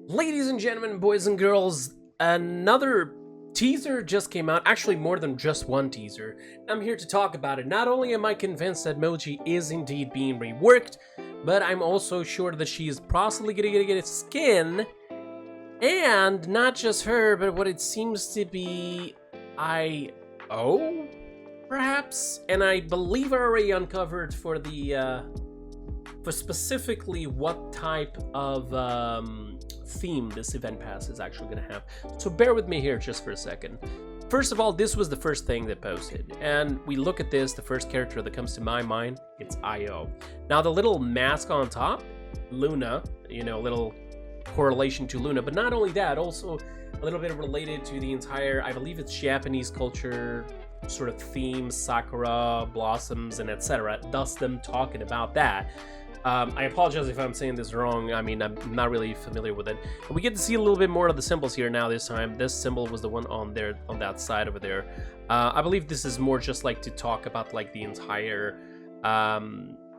Ladies and gentlemen, boys and girls, another teaser just came out. Actually, more than just one teaser. I'm here to talk about it. Not only am I convinced that Moji is indeed being reworked, but I'm also sure that she is possibly gonna get a skin. And not just her, but what it seems to be I.O., perhaps? And I believe I already uncovered for the, for specifically what type of, theme this event pass is actually going to have. So bear with me here just for a second. First of all, this was the first thing they posted, and we look at this, the first character that comes to my mind, it's I.O. Now the little mask on top, Luna, you know, little correlation to Luna, but not only that, also a little bit related to the entire, I believe it's Japanese culture sort of theme, sakura, blossoms, and etc. Thus them talking about that. I apologize if I'm saying this wrong. I mean, I'm not really familiar with it. But we get to see a little bit more of the symbols here now this time. This symbol was the one on there, on that side over there. I believe this is more just like to talk about like the entire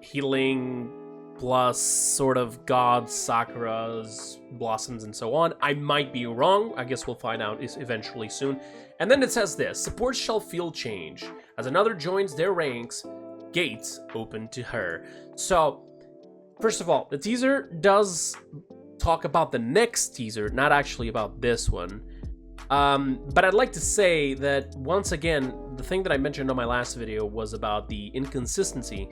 healing plus sort of gods, sakuras, blossoms, and so on. I might be wrong. I guess we'll find out eventually soon. And then it says this: support shall feel change. As another joins their ranks, gates open to her. So, first of all, the teaser does talk about the next teaser, not actually about this one. But I'd like to say that, once again, the thing that I mentioned on my last video was about the inconsistency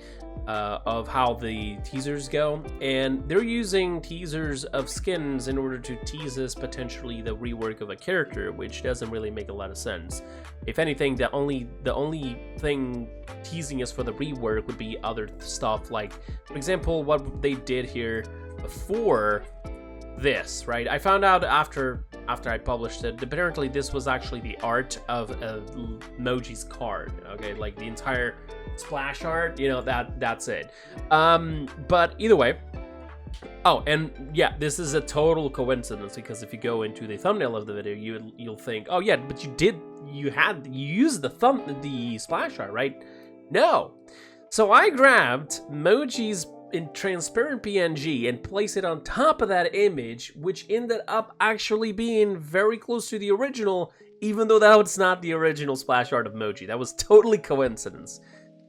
of how the teasers go. And they're using teasers of skins in order to tease us potentially the rework of a character, which doesn't really make a lot of sense. If anything, the only thing teasing us for the rework would be other stuff, like, for example, what they did here before this, right? I found out after I published it, apparently this was actually the art of Moji's card, okay? Like the entire splash art, you know, that's it. But either way, oh, and yeah, this is a total coincidence, because if you go into the thumbnail of the video, you'll think, oh yeah, but you used the splash art, right? No. So I grabbed Moji's in transparent PNG and place it on top of that image, which ended up actually being very close to the original, even though that was not the original splash art of Moji. That was totally coincidence.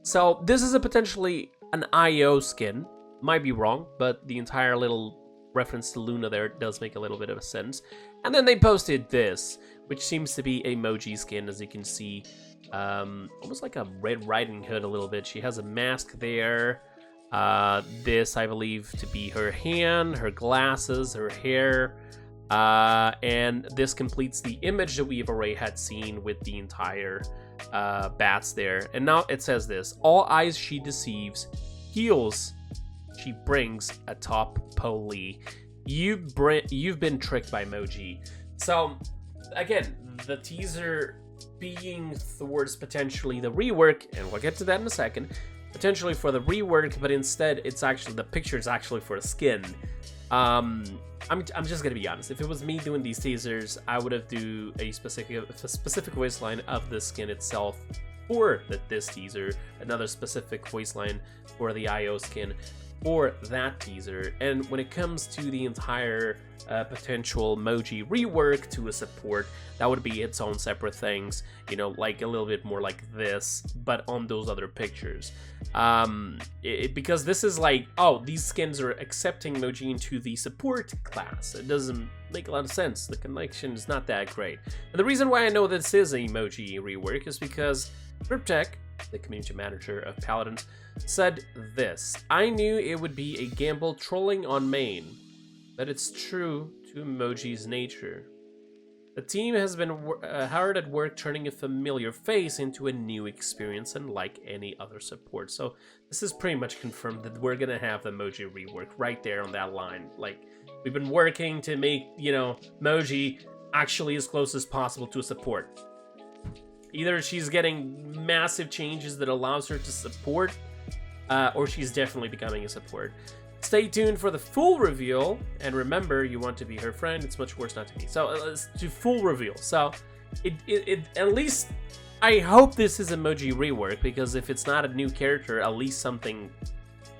So this is a potentially an I.O. skin. Might be wrong, but the entire little reference to Luna there does make a little bit of a sense. And then they posted this, which seems to be a Moji skin, as you can see. Almost like a Red Riding Hood a little bit. She has a mask there. This, I believe, to be her hand, her glasses, her hair, and this completes the image that we've already had seen with the entire bats there. And now it says this: all eyes she deceives, heals she brings atop Poli. You've been tricked by Moji. So again, the teaser being towards potentially the rework, and we'll get to that in a second. Potentially for the rework, but instead it's actually, the picture is actually for a skin. I'm just gonna be honest. If it was me doing these teasers, I would have do a specific voice line of the skin itself for this teaser, another specific voice line for the I.O. skin for that teaser. And when it comes to the entire potential Moji rework to a support, that would be its own separate things, you know, like a little bit more like this, but on those other pictures. Because this is like, oh, these skins are accepting Moji into the support class. It doesn't make a lot of sense. The connection is not that great. And the reason why I know this is a Moji rework is because Cryptech, the community manager of Paladins, said this: I knew it would be a gamble trolling on main, but it's true to Moji's nature. The team has been hard at work turning a familiar face into a new experience, unlike any other support. So this is pretty much confirmed that we're gonna have the Moji rework right there on that line. Like, we've been working to make, you know, Moji actually as close as possible to a support. Either she's getting massive changes that allows her to support, or she's definitely becoming a support. Stay tuned for the full reveal, and remember, you want to be her friend, it's much worse not to be. So, to full reveal. So, at least, I hope this is a Moji rework, because if it's not a new character, at least something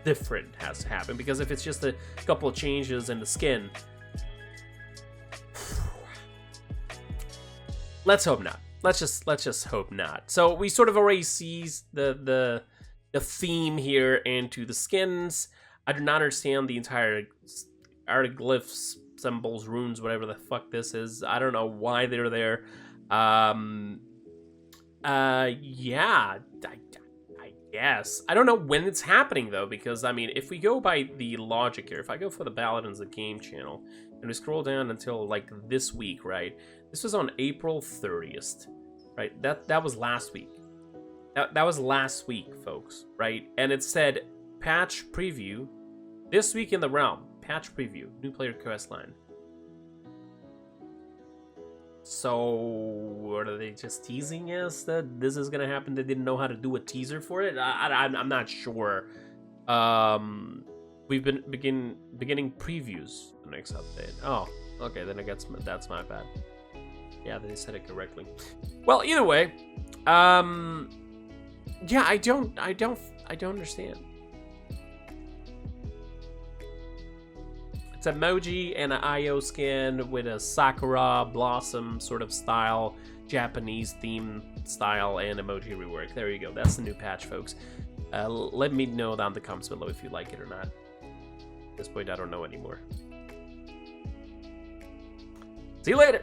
different has to happen. Because if it's just a couple of changes in the skin, let's hope not. Let's just hope not. So we sort of already see the theme here into the skins. I do not understand the entire glyphs, symbols, runes, whatever the fuck this is. I don't know why they're there. Yeah, I guess. I don't know when it's happening, though, because, I mean, if we go by the logic here, if I go for the Paladins the Game channel, and we scroll down until, like, this week, right? This was on April 30th, right? That was last week. That was last week, folks, right? And it said, patch preview, this week in the realm, patch preview, new player quest line. So, are they just teasing us that this is gonna happen? They didn't know how to do a teaser for it. I'm not sure. We've been beginning previews the next update. Oh, okay, then I guess that's my bad. Yeah, they said it correctly. Well, either way, yeah, I don't understand. It's a Moji and an IO skin with a Sakura Blossom sort of style, Japanese theme style, and emoji rework. There you go. That's the new patch, folks. Let me know down in the comments below if you like it or not. At this point, I don't know anymore. See you later.